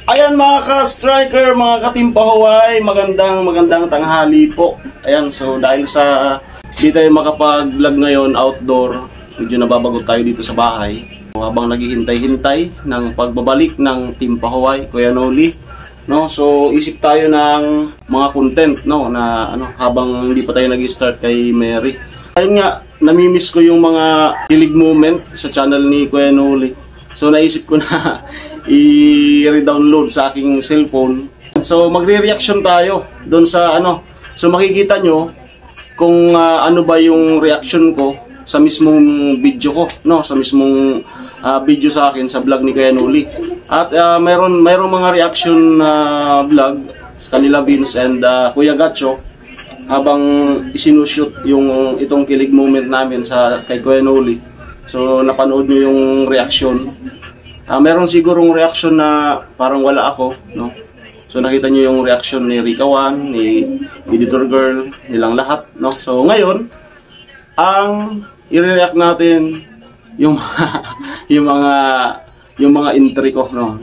Ayan mga ka-striker, mga katimpahuay, magandang tanghali po. Ayan, so dahil sa di tayo makapag-vlog ngayon outdoor, medyo nababagot tayo dito sa bahay. So, habang naghihintay-hintay ng pagbabalik ng Team Pahuay, Kuya Noli, no? So isip tayo ng mga content, no, na habang hindi pa tayo nag-start kay Mary. Ayun nga, namimiss ko yung mga kilig moment sa channel ni Kuya Noli. So naisip ko na i-redownload sa aking cellphone. So magre-reaction tayo doon sa So makikita nyo kung ano ba yung reaction ko sa mismong video ko, no? Sa mismong video sa akin sa vlog ni Kuya Noli. At mayroon mga reaction vlog sa kanila Vince and Kuya Gacho habang isinushoot yung itong kilig moment namin sa kay Kuya Noli. So napanood nyo yung reaction. Meron sigurong reaction na parang wala ako, no? So nakita nyo yung reaction ni Rika Wan, ni Editor Girl, nilang lahat, no? So ngayon, ang i-react natin yung yung mga entry ko, no?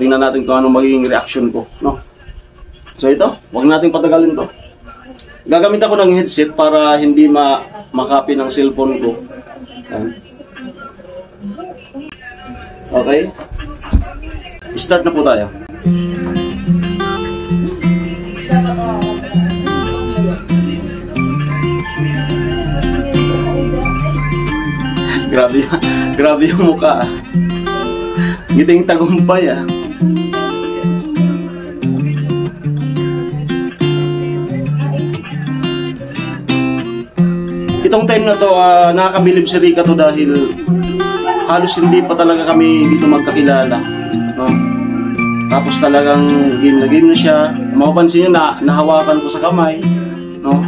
Tingnan natin kung anong magiging reaction ko, no? So ito, wag nating patagalin to. Gagamit ako ng headset para hindi makopy ng cellphone ko. Ayan. Okay? Start na po tayo. Grabe yung mukha. Ngiting tagumpay ah. Itong time na to, nakakabilib si Rika to dahil halos hindi pa talaga kami dito magkakilala, no? Tapos talagang game na siya. Mapapansin nyo na nahawakan ko sa kamay, no?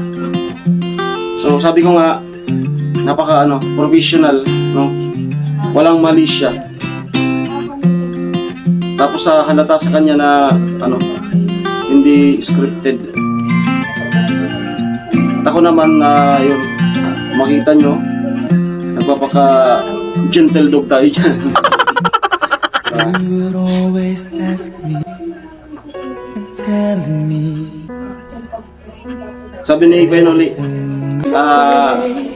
So sabi ko nga, napaka professional, no? Walang mali siya. Tapos halata sa kanya na hindi scripted. At ako naman yun, makita nyo, nagpapaka gentle dog tayo dyan. You would always ask me and telling me. Sabi ni Kuya Noli,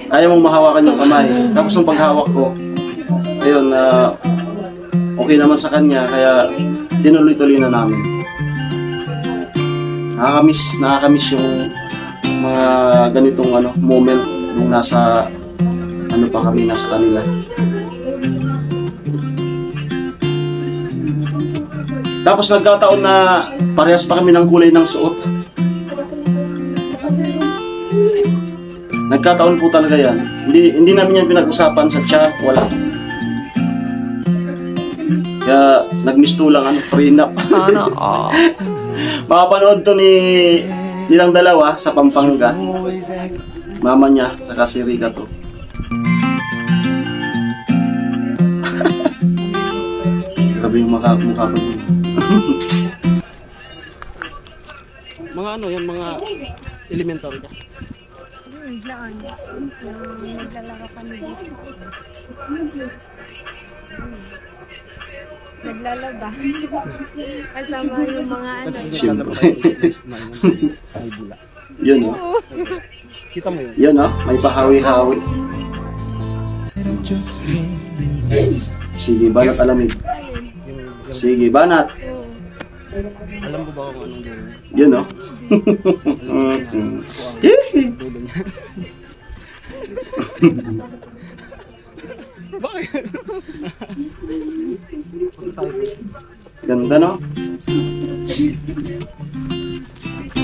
kaya mong mahawakan yung kamay. Tapos yung paghawak ko, ayun, okay naman sa kanya, kaya tinuloy-tuloy na namin. Nakakamiss yung mga ganitong moment nung nasa pa kami nasa kanila. Tapos nagkataon na parehas pa kami ng kulay ng suot. Nagkataon po talaga yan. Hindi namin yan pinag-usapan sa chat, wala. Kaya nag-miss to lang, prenup. Sana makapanood to nilang dalawa sa Pampanga. Mama niya, saka si Rika to. Grabe yung mukha pa yun. Mga yan, mga elementary ka? Naglalaro kami dito. Naglalaba. Kasama yung mga Siyempre. Yun kita mo yun? Yun may pahawi-hawi. Sige, banat alamig. Sige, banat. Alam ko ba kung anong gawin? Yun Bakit? Ganda, no?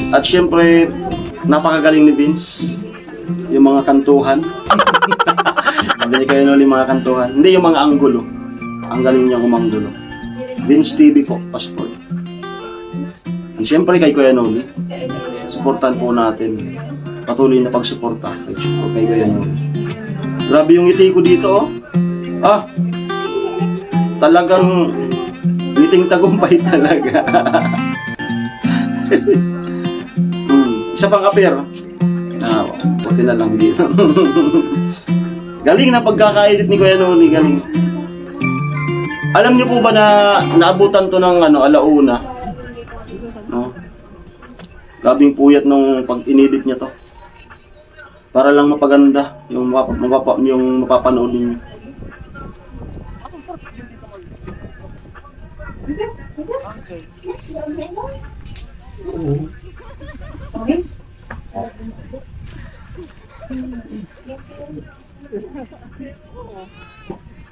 At syempre, napakagaling ni Vince. Yung mga kantuhan. Hindi kayo nuli mga kantuhan. Hindi yung mga anggulo. Ang galing niya umanggulo. Vince TV po, passport. And syempre kay Kuya Noli, supportan po natin. Patuloy na pagsuporta kay Kuya Noli. Grabe yung ngiti ko dito, talagang ngiting tagumpay talaga. Isa pang appear. Buti na lang dito. Galing na pagkaka-edit ni Kuya Noli, galing. Alam niyo po ba na naabutan to ng ano, alauna? No? Gabing puyat nung pag inedit niya to. Para lang mapaganda yung yung mapapanood niyo.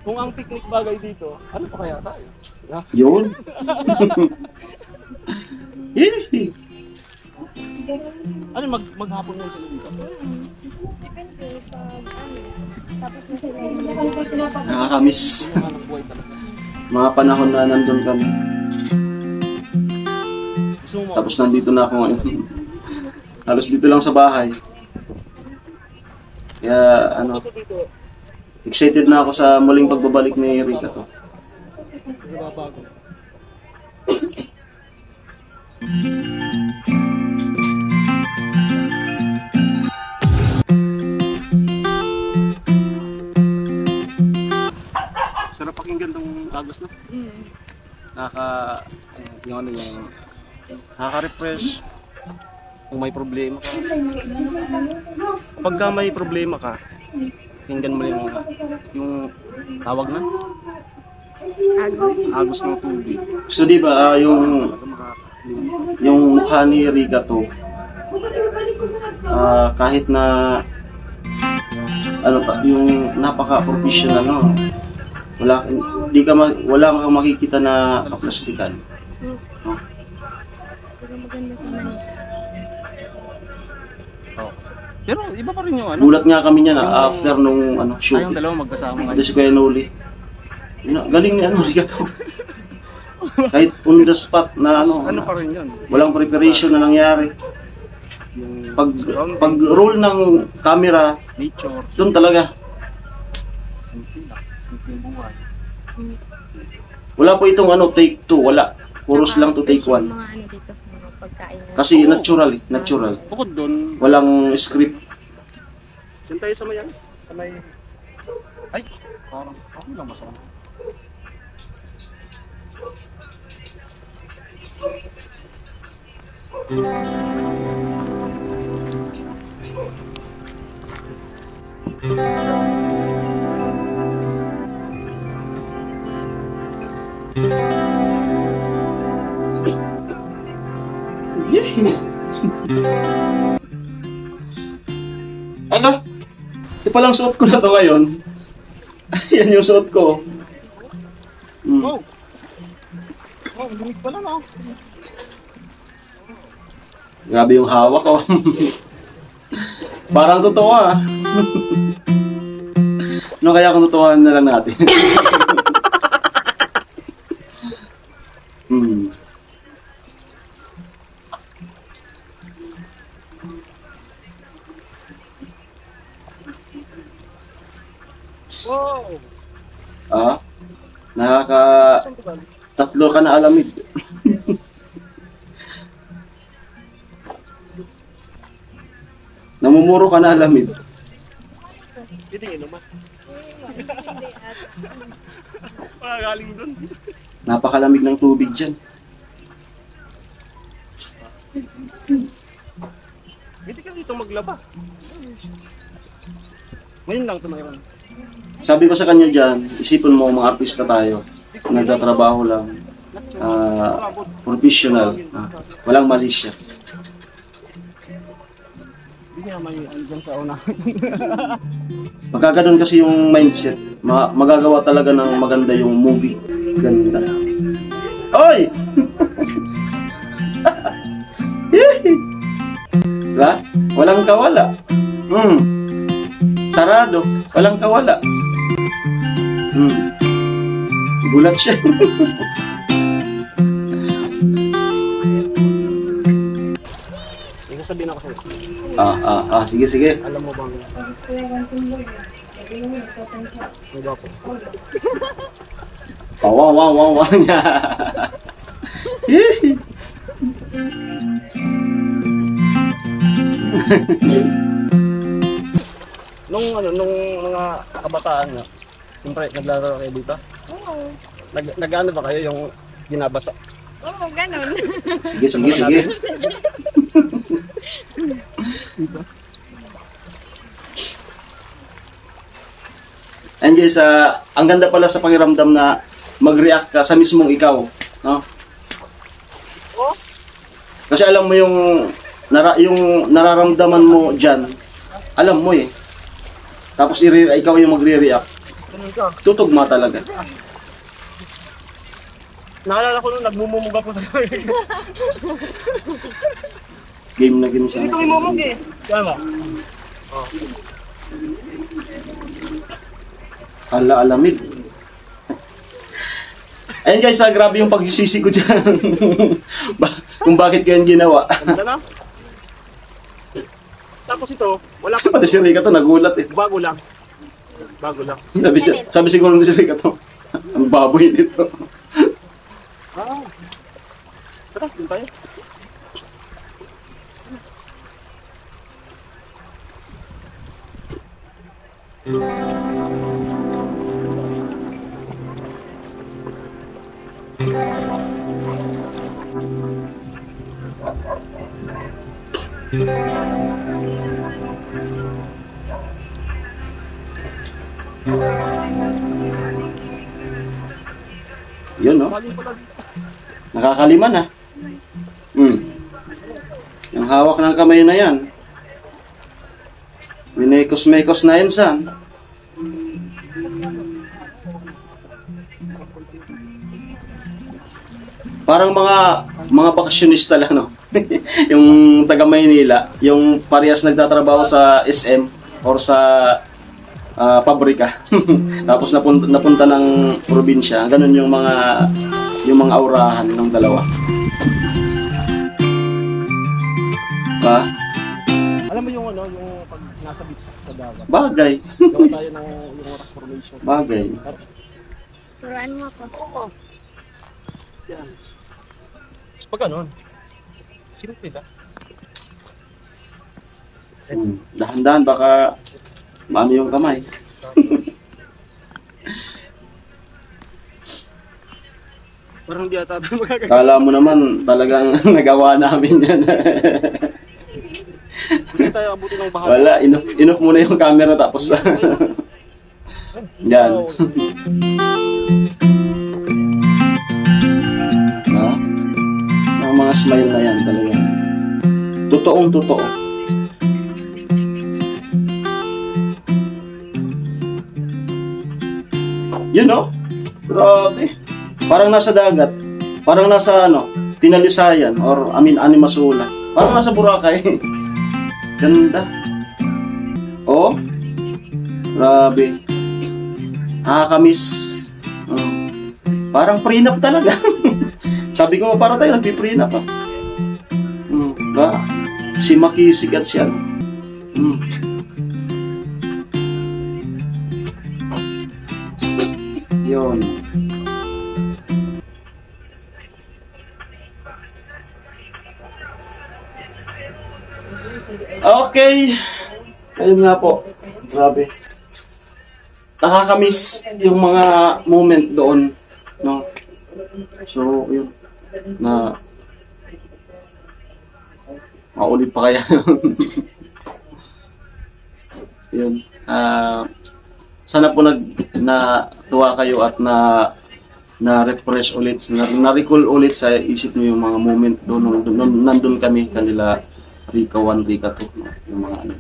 Kung ang picnic bagay dito, ano pa kaya tayo? Yun. Hihi. Ano maghapon na sila dito? Depende pag ano. Tapos na sila. Nakakamiss. Hanap buhay talaga. Mga panahon na nandun kami. Gusto mo Tapos nandito na ako ngayon. Halos dito lang sa bahay. Kaya ano, dito? excited na ako sa muling pagbabalik ni Rika to. Bago. Sarap pakinggan tong Agos na. Nakaka-refresh. Kung may problema ka. Pagka may problema ka, hinggan mo yung tawag na? Agos ng tubig. So di ba yung mukha ni Rika to, kahit na ano yung napaka-professional, no? Wala kang makikita na kaplastikan. No? Pero maganda sa manis. Oh. Pero iba pa rin yung ano. Gulat nga kami niya na after nung shoot. Tayong dalawa magkasama Ito si Kuya Noli. Galing ni Rika to. Kahit on the spot na Ano pa rin yun? walang preparation na nangyari. Yung Pag roll ng camera, nature, doon talaga. yung buhay. Wala po itong take 2, wala. Puros lang to take 1. Mga ano dito, mga pagkain na. Kasi natural. Bukod doon, Walang script. dyan tayo sa may ano? Sa may... Ay! Parang ako lang masama. Ano? Ito palang suot ko na to ngayon. Yan yung suot ko. Oh! Oh, lumig pala na. Grabe yung hawak ko. Parang totoo Ano kaya kung totohanan na lang natin? Wow! Tatlo ka na alamid. Namumuro ka na alamid. Titingin naman. Galing dun. Napakalamig ng tubig dyan. Hindi ka dito maglaba. Ngayon lang ito mayroon. Sabi ko sa kanya dyan, isipin mo mga artista tayo. Nagtatrabaho lang. Professional. Walang mali siya. Hindi nga may andyan sa una. Pagka ganun kasi yung mindset, magagawa talaga ng maganda yung movie. Ganda. Oy! Diba? Walang kawala. Sarado. Walang kawala. Gulat siya. May sasabihin ako sa'yo. Sige. Alam mo bang... May ba ako? Wow niya. Nung mga kabataan nga, siyempre naglaro kayo dito. Oo. Nag-ano ba kayo yung ginabasa? Oo, ganun. Sige, sige, sige. And guys, ang ganda pala sa pakiramdam na mag-react ka sa mismong ikaw, no? Kasi alam mo yung nararamdaman mo diyan, alam mo eh. Tapos ikaw yung magre-react. Tutugma talaga. Naalala ko nung nagmumumuga po sa Game na game siya. Ito yung mumug eh. Tama. Alamid. Ayun guys, grabe yung pagsisisi ko dyan. Kung bakit ko yan ginawa. Ganda na. Tapos ito, wala pa. Pati si Rika to, nagulat eh. Bago lang. Bago lang. Sabi siguro ni si Rika to, ang baboy nito. Tara, dun tayo. Yun no? Nakakalima na. Yung hawak ng kamay na yan. Minekos-mekos na yun san. Parang mga bakasyonista lang, no? Yung taga Maynila, yung parehas nagtatrabaho sa SM or sa pabrika. Tapos napunta ng probinsya. Ganun yung mga aurahan ng dalawa. Ha? Alam mo yung yung pag nasa beach sa dagat. Bagay. Gawa tayo ng yung rock formation. Bagay. Turuan mo ako. Yan. Pag ganun, simple ba? Dahan-dahan baka maano yung kamay. Parang di ata tayo magagawa. Kala mo naman talagang nagawa namin yan. Hindi tayo abutin ng bahay. Wala, inoff muna yung camera tapos yan. No? Ang mga smile na yan talaga. Totoong totoo. Yun no? Grabe. Parang nasa dagat. Parang nasa Tinalisayan or Animasula. Parang nasa Boracay. Ganda. Oh. Grabe. Nakakamiss. Parang prenup talaga. Sabi ko para tayo nagpi-prenup ah. Ba? Si Makisig at siya. Yun. Okay. Ayun nga po. Grabe. Nakakamiss yung mga moment doon, no? So, yun. Na maulit pa kaya. Yun. Sana po natuwa kayo at na-refresh ulit, na-recall ulit sa isip niyo yung mga moment doon nandun kami kanila Rika 1, Rika 2, no? Yung mga ano.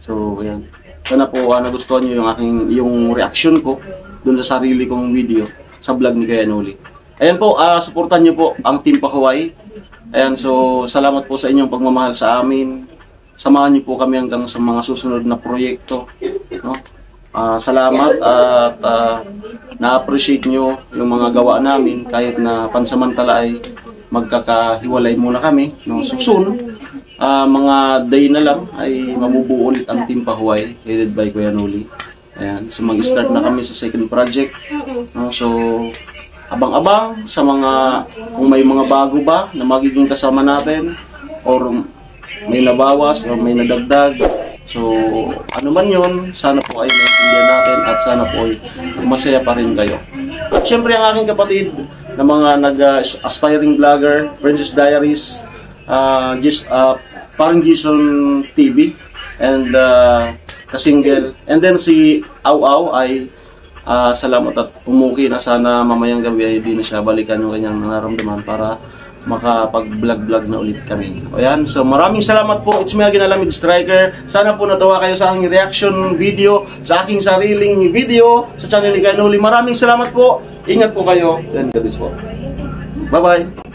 So, ayan. Sana po nagustuhan niyo yung reaction ko doon sa sarili kong video sa vlog ni Kuya Noli. Ayan po, supportan niyo po ang Team Pakuway. Ayan, so salamat po sa inyong pagmamahal sa amin. Samahan niyo po kami hanggang sa mga susunod na proyekto, no? Salamat at na-appreciate nyo yung mga gawa namin kahit na pansamantala ay magkakahiwalay muna kami, no? So soon, mga day na lang ay mabubuo ulit ang Team Pakuway headed by Kuya Noli. Ayan, so mag-start na kami sa second project, no? So abang-abang sa kung may mga bago ba na magiging kasama natin or may nabawas o may nadagdag. So, ano man yun, sana po ay maintindihan natin at sana po ay masaya pa rin kayo. At syempre ang aking kapatid na mga nag-aspiring vlogger, Princess Diaries, parang Jason TV, and Kasinggel. And then si Au Au ay salamat at umuki na, sana mamayang gabi ay di na siya balikan yung kanyang nararamdaman para makapag-vlog na ulit kami. O yan, so maraming salamat po. It's me again, Alamid Striker. Sana po natawa kayo sa aking reaction video, sa aking sariling video sa channel ni Kanuli. Maraming salamat po. Ingat po kayo. And God bless po. Bye-bye.